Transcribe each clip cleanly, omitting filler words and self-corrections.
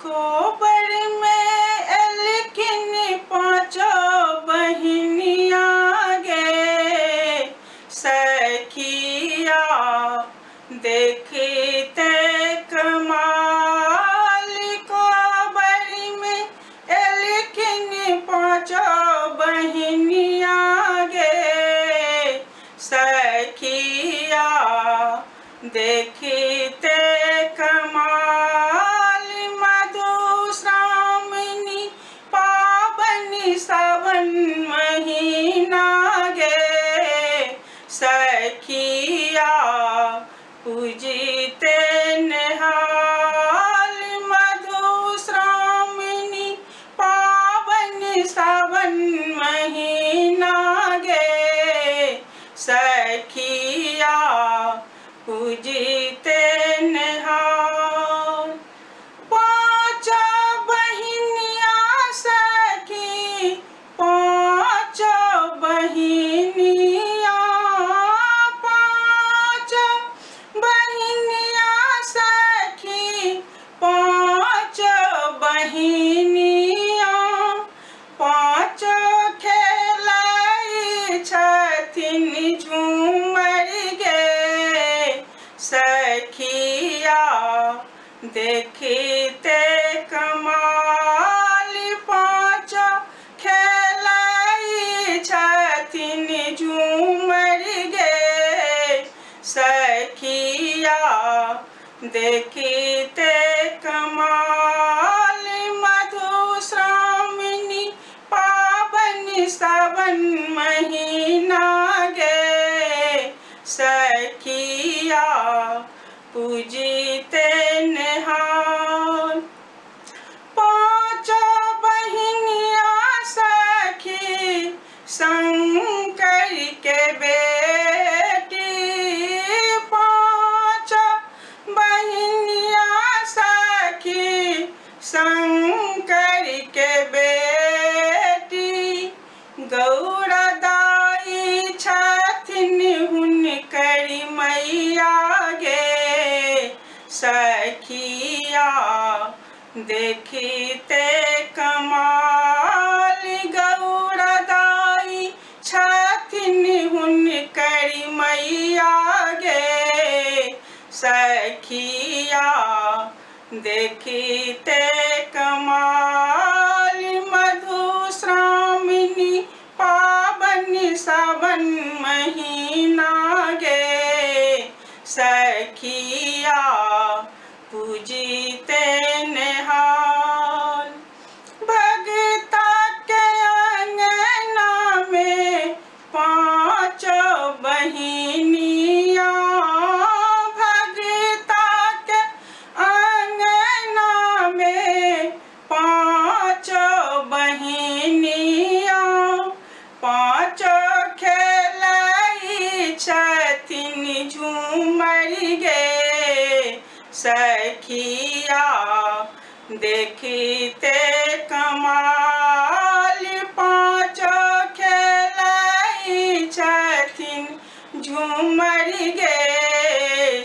कोबर में एलकिन पाँचो बहिनिया गे सखिया देखते कमाल। कोबर में एलकिन पाँचो बहिनिया गे सखिया देखते कमाल। मधुश्रावणी पावन सावन महीना गे सखिया पूजिते निहाल। मधुश्रावणी पावन सावन महीना गे सखिया पूजिते निहाल। पाँचो बहिनिया सखी पाँचो बहिनिया, पाँचो बहिनिया सखी पाँचो बहिनिया, पाँचो खेलाई छथिन झूमर गे सखिया देखते कमाल। पाँचो खेलाई छथिन झूमर गे सखिया देखते कमाल। मधुश्रावणी पावन सावन महीना गे सखिया पूजिते निहाल। पाँचो बहिनिया सखी शंकर के बेटी, पाँचो बहिनिया सखी शंकर के बेटी। गौरा दाई छथिन हुनकर मैया गे सखिया देखते कमाल। गौरा दाई छथिन हुनकर मैया गे सखिया देखते कमाल। मधुश्रावणी पावन सावन महीना गे सखिया पूजिते निहाल। भगता के अंगना में पाँचो बहिनिया, भगता के अंगना में पाँचो बहिनिया, पाँचो खेलाई छथिन झूमर गे सखिया देखते कमाल। पाँचो खेलाई छथिन झूमर गे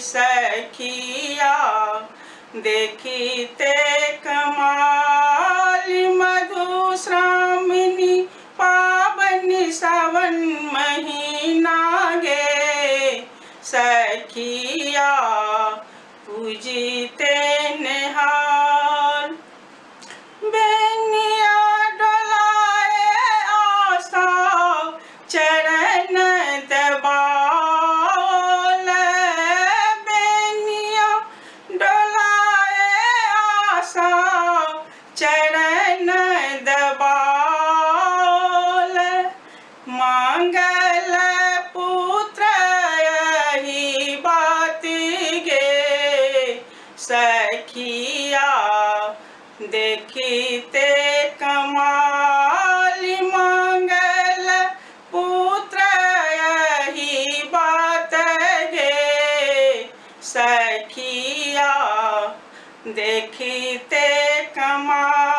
सखिया देखते कमाल। मधुश्रावणी पावन सावन महीना गे सखिया पूजिते निहाल। बेनिया डोलाए आशा चरण दबाल। बेनिया डोलाए आशा चरण दबाल। मांगल पुत्र यही बात गे सखिया देखते कमाल। मांगल पुत्र यही बात गे सखिया देखते कमाल।